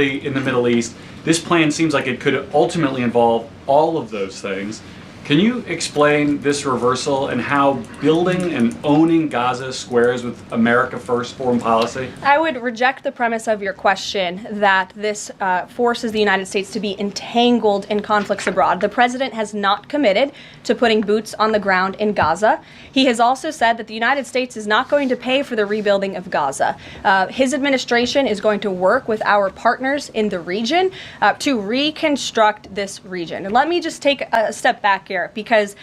in the Middle East. This plan seems like it could ultimately involve all of those things. Can you explain this reversal and how building and owning Gaza squares with America First foreign policy? I would reject the premise of your question that this forces the United States to be entangled in conflicts abroad. The president has not committed to putting boots on the ground in Gaza. He has also said that the United States is not going to pay for the rebuilding of Gaza. His administration is going to work with our partners in the region to reconstruct this region. And let me just take a step back here, because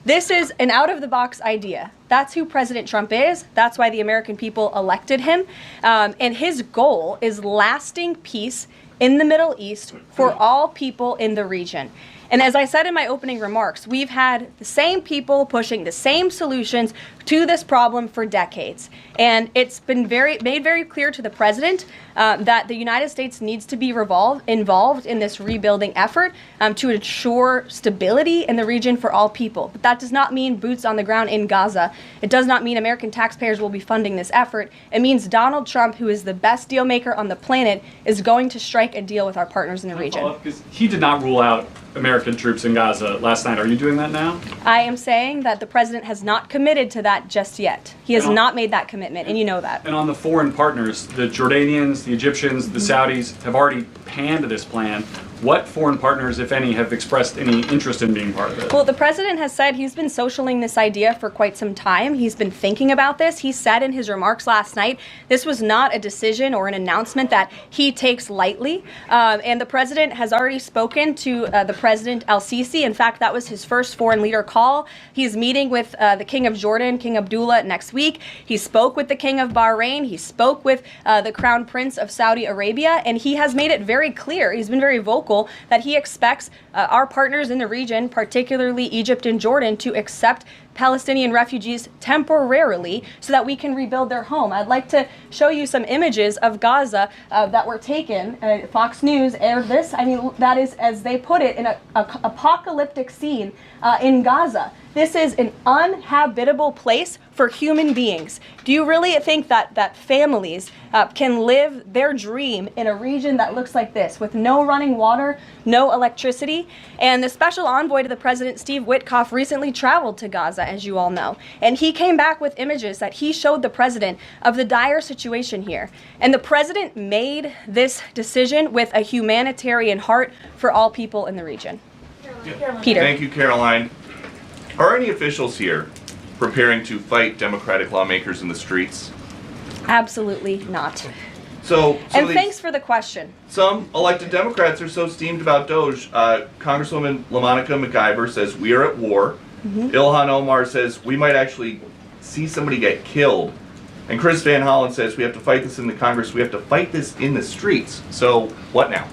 this is an out-of-the-box idea. That's who President Trump is. That's why the American people elected him. And his goal is lasting peace in the Middle East for all people in the region. And as I said in my opening remarks, we've had the same people pushing the same solutions to this problem for decades. And it's been made very clear to the president that the United States needs to be involved in this rebuilding effort to ensure stability in the region for all people. But that does not mean boots on the ground in Gaza. It does not mean American taxpayers will be funding this effort. It means Donald Trump, who is the best deal maker on the planet, is going to strike a deal with our partners in the region. Because he did not rule out American troops in Gaza last night. Are you doing that now? I am saying that the president has not committed to that just yet. He has not made that commitment, and you know that. And on the foreign partners, the Jordanians, the Egyptians, the Saudis have already panned this plan. What foreign partners, if any, have expressed any interest in being part of it? Well, the president has said he's been socialing this idea for quite some time. He's been thinking about this. He said in his remarks last night, this was not a decision or an announcement that he takes lightly. And the president has already spoken to the President El-Sisi. In fact, that was his first foreign leader call. He's meeting with the King of Jordan, King Abdullah, next week. He spoke with the King of Bahrain. He spoke with the Crown Prince of Saudi Arabia. And he has made it very clear, he's been very vocal, that he expects our partners in the region, particularly Egypt and Jordan, to accept Palestinian refugees temporarily so that we can rebuild their home. I'd like to show you some images of Gaza that were taken. Fox News aired this. I mean, that is, as they put it, an apocalyptic scene in Gaza. This is an uninhabitable place for human beings. Do you really think that families can live their dream in a region that looks like this, with no running water, no electricity? And the special envoy to the president, Steve Witkoff, recently traveled to Gaza, as you all know. And he came back with images that he showed the president of the dire situation here. And the president made this decision with a humanitarian heart for all people in the region. Peter. Thank you, Caroline. Are any officials here preparing to fight Democratic lawmakers in the streets? Absolutely not. And thanks for the question. Some elected Democrats are so steamed about Doge. Congresswoman LaMonica McIver says we are at war. Ilhan Omar says we might actually see somebody get killed. And Chris Van Hollen says we have to fight this in the Congress. We have to fight this in the streets. So what now?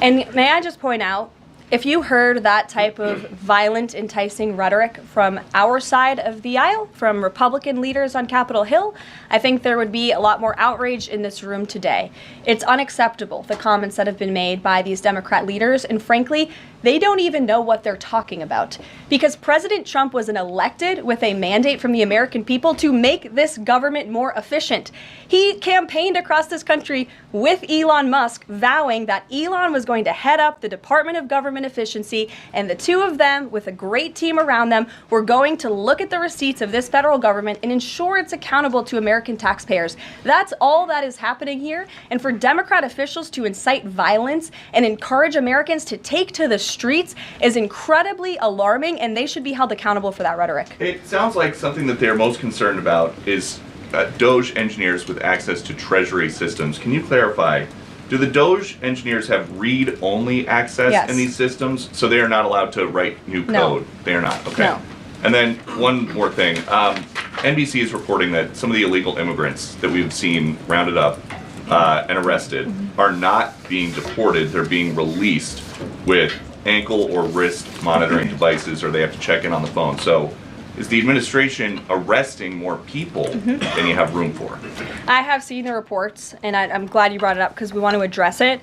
And may I just point out, if you heard that type of violent, enticing rhetoric from our side of the aisle, from Republican leaders on Capitol Hill, I think there would be a lot more outrage in this room today. It's unacceptable, the comments that have been made by these Democrat leaders, and frankly, they don't even know what they're talking about. Because President Trump was elected with a mandate from the American people to make this government more efficient. He campaigned across this country with Elon Musk, vowing that Elon was going to head up the Department of Government Efficiency, and the two of them, with a great team around them, were going to look at the receipts of this federal government and ensure it's accountable to American taxpayers. That's all that is happening here. And for Democrat officials to incite violence and encourage Americans to take to the streets is incredibly alarming, and they should be held accountable for that rhetoric. It sounds like something that they're most concerned about is Doge engineers with access to Treasury systems. Can you clarify? Do the Doge engineers have read-only access in these systems, so they are not allowed to write new code? No. They are not. Okay. No. And then one more thing. NBC is reporting that some of the illegal immigrants that we've seen rounded up and arrested are not being deported. They're being released with ankle or wrist monitoring devices, or they have to check in on the phone. So is the administration arresting more people than you have room for? I have seen the reports, and I'm glad you brought it up because we want to address it.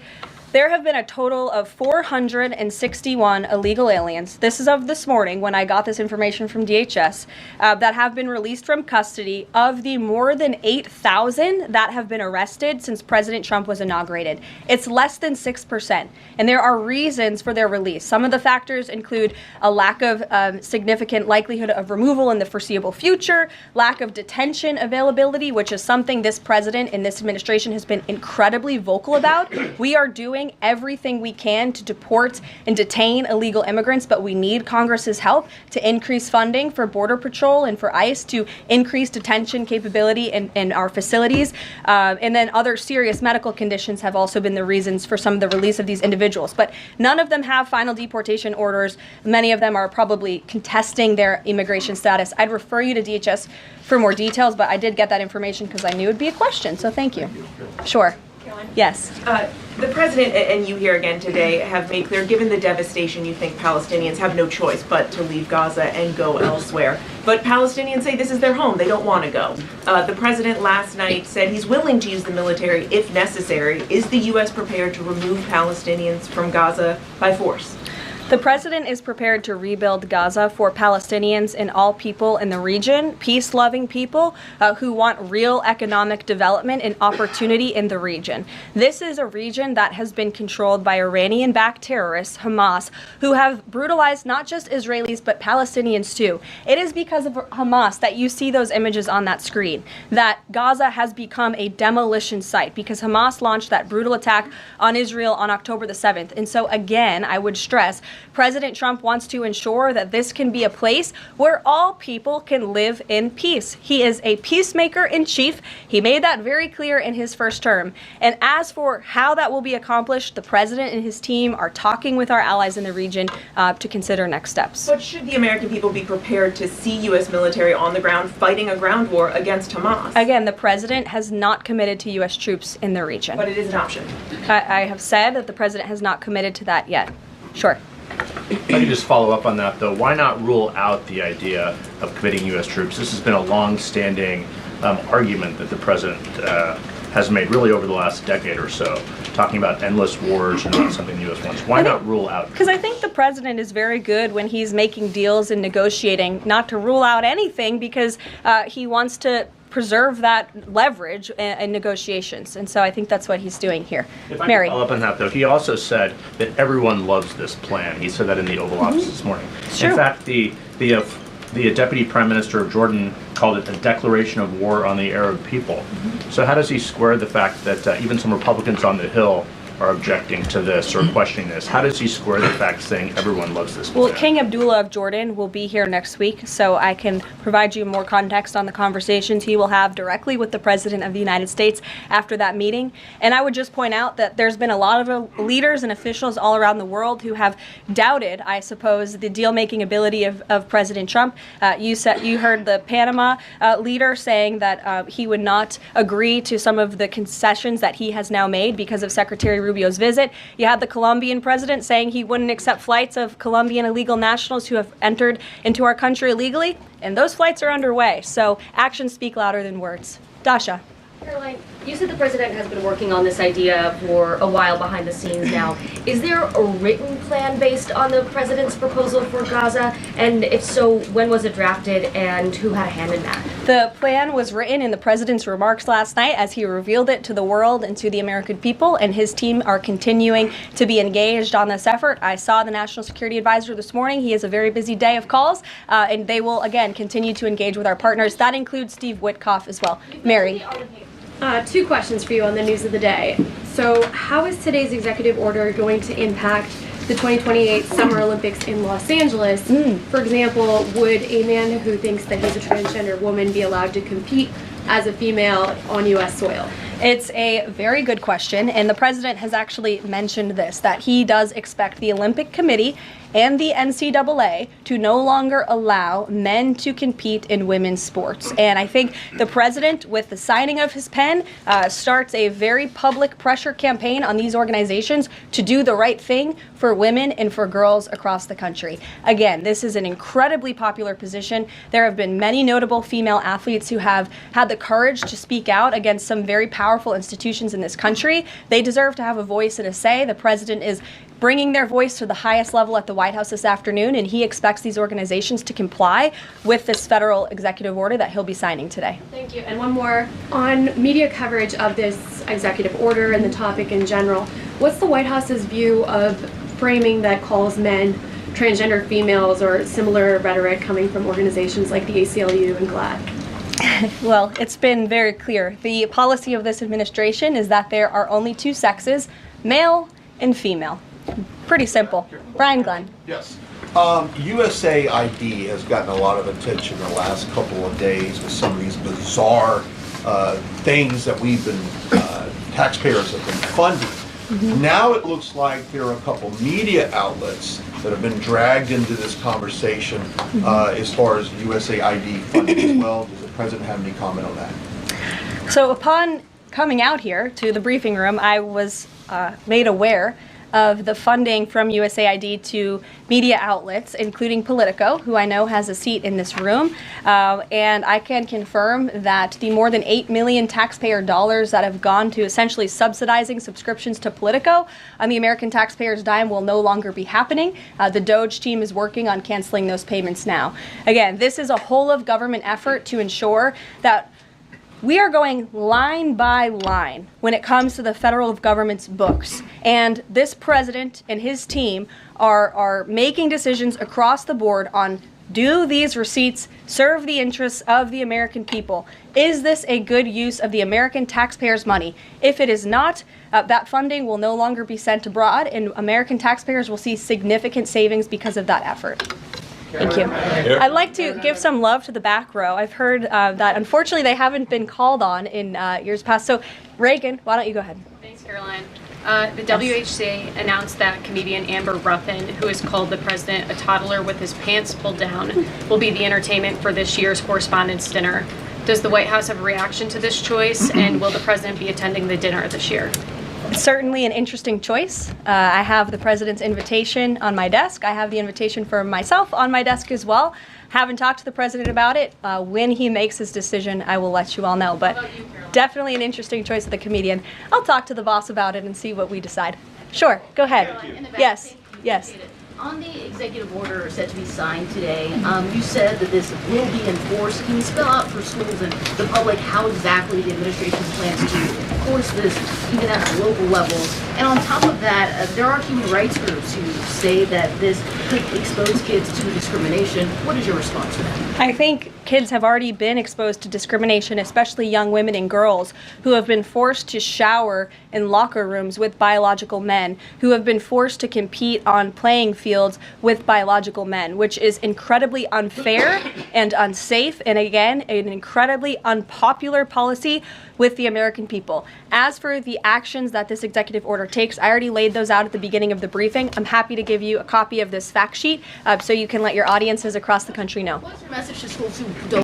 There have been a total of 461 illegal aliens. This is of this morning when I got this information from DHS that have been released from custody of the more than 8,000 that have been arrested since President Trump was inaugurated. It's less than 6%. And there are reasons for their release. Some of the factors include a lack of significant likelihood of removal in the foreseeable future, lack of detention availability, which is something this president and this administration has been incredibly vocal about. We are doing everything we can to deport and detain illegal immigrants, but we need Congress's help to increase funding for Border Patrol and for ICE to increase detention capability in our facilities. And then other serious medical conditions have also been the reasons for some of the release of these individuals. But none of them have final deportation orders. Many of them are probably contesting their immigration status. I'd refer you to DHS for more details, but I did get that information because I knew it'd be a question, so thank you. Sure. Caroline? Yes. The president and you here again today have made clear, given the devastation, you think Palestinians have no choice but to leave Gaza and go elsewhere. But Palestinians say this is their home. They don't want to go. The president last night said he's willing to use the military if necessary. Is the U.S. prepared to remove Palestinians from Gaza by force? The president is prepared to rebuild Gaza for Palestinians and all people in the region, peace-loving people who want real economic development and opportunity in the region. This is a region that has been controlled by Iranian-backed terrorists, Hamas, who have brutalized not just Israelis but Palestinians too. It is because of Hamas that you see those images on that screen, that Gaza has become a demolition site because Hamas launched that brutal attack on Israel on October the 7th. And so again, I would stress, President Trump wants to ensure that this can be a place where all people can live in peace. He is a peacemaker in chief. He made that very clear in his first term. And as for how that will be accomplished, the president and his team are talking with our allies in the region to consider next steps. But should the American people be prepared to see U.S. military on the ground fighting a ground war against Hamas? Again, the president has not committed to U.S. troops in the region. But it is an option. I have said that the president has not committed to that yet. Sure. If I could just follow up on that, though, why not rule out the idea of committing U.S. troops? This has been a long-standing argument that the president has made really over the last decade or so, talking about endless wars and not something the U.S. wants. Why not rule out? Because I think the president is very good when he's making deals and negotiating not to rule out anything because he wants to preserve that leverage in negotiations. And so I think that's what he's doing here. If I Mary. can follow up on that, though, he also said that everyone loves this plan. He said that in the Oval Office this morning. Sure. In fact, the Deputy Prime Minister of Jordan called it a declaration of war on the Arab people. So how does he square the fact that even some Republicans on the Hill are objecting to this or questioning this? How does he square the fact saying everyone loves this plan? Well, King Abdullah of Jordan will be here next week, so I can provide you more context on the conversations he will have directly with the President of the United States after that meeting. And I would just point out that there's been a lot of leaders and officials all around the world who have doubted, I suppose, the deal-making ability of President Trump. You heard the Panama leader saying that he would not agree to some of the concessions that he has now made because of Secretary Rubio's visit. You had the Colombian president saying he wouldn't accept flights of Colombian illegal nationals who have entered into our country illegally, and those flights are underway. So actions speak louder than words. Dasha. Caroline, you said the president has been working on this idea for a while behind the scenes now. Is there a written plan based on the president's proposal for Gaza? And if so, when was it drafted and who had a hand in that? The plan was written in the president's remarks last night as he revealed it to the world and to the American people, and his team are continuing to be engaged on this effort. I saw the National Security Advisor this morning. He has a very busy day of calls, and they will, again, continue to engage with our partners. That includes Steve Witkoff as well. Mary. Two questions for you on the news of the day. So how is today's executive order going to impact the 2028 Summer Olympics in Los Angeles? For example, would a man who thinks that he's a transgender woman be allowed to compete as a female on U.S. soil? It's a very good question, and the president has actually mentioned this, that he does expect the Olympic Committee and the NCAA to no longer allow men to compete in women's sports. And I think the president, with the signing of his pen, starts a very public pressure campaign on these organizations to do the right thing for women and for girls across the country. Again, this is an incredibly popular position. There have been many notable female athletes who have had the courage to speak out against some very powerful powerful institutions in this country. They deserve to have a voice and a say. The president is bringing their voice to the highest level at the White House this afternoon, and he expects these organizations to comply with this federal executive order that he'll be signing today. Thank you. And one more on media coverage of this executive order and the topic in general. What's the White House's view of framing that calls men transgender females or similar rhetoric coming from organizations like the ACLU and GLAAD? Well, it's been very clear. The policy of this administration is that there are only two sexes, male and female. Pretty simple. Brian Glenn. Yes. USAID has gotten a lot of attention the last couple of days with some of these bizarre things that we've been, taxpayers have been funding. Mm-hmm. Now it looks like there are a couple media outlets that have been dragged into this conversation as far as USAID funding as well. Does the president have any comment on that? So upon coming out here to the briefing room, I was made aware of the funding from USAID to media outlets, including Politico, who I know has a seat in this room. And I can confirm that the more than $8 million taxpayer dollars that have gone to essentially subsidizing subscriptions to Politico on the American taxpayers' dime will no longer be happening. The DOJ team is working on canceling those payments now. Again, this is a whole of government effort to ensure that we are going line by line when it comes to the federal government's books. And this president and his team are making decisions across the board on, do these receipts serve the interests of the American people? Is this a good use of the American taxpayers' money? If it is not, that funding will no longer be sent abroad, and American taxpayers will see significant savings because of that effort. Thank you. I'd like to give some love to the back row. I've heard that unfortunately they haven't been called on in years past. So Reagan, why don't you go ahead? Thanks, Caroline. The WHC announced that comedian Amber Ruffin, who has called the president a toddler with his pants pulled down, will be the entertainment for this year's Correspondents' Dinner. Does the White House have a reaction to this choice, and will the president be attending the dinner this year? Certainly an interesting choice. I have the president's invitation on my desk. I have the invitation for myself on my desk as well. Haven't talked to the president about it. When he makes his decision, I will let you all know. But definitely an interesting choice of the comedian. I'll talk to the boss about it and see what we decide. Sure, go ahead. Yes, yes. On the executive order set to be signed today, you said that this will be enforced. Can you spell out for schools and the public how exactly the administration plans to enforce this, even at the local levels? And on top of that, there are human rights groups who say that this could expose kids to discrimination. What is your response to that? I think kids have already been exposed to discrimination, especially young women and girls who have been forced to shower in locker rooms with biological men, who have been forced to compete on playing fields with biological men, which is incredibly unfair and unsafe, and again, an incredibly unpopular policy with the American people. As for the actions that this executive order takes, I already laid those out at the beginning of the briefing. I'm happy to give you a copy of this fact sheet so you can let your audiences across the country know. What's your message to schools who don't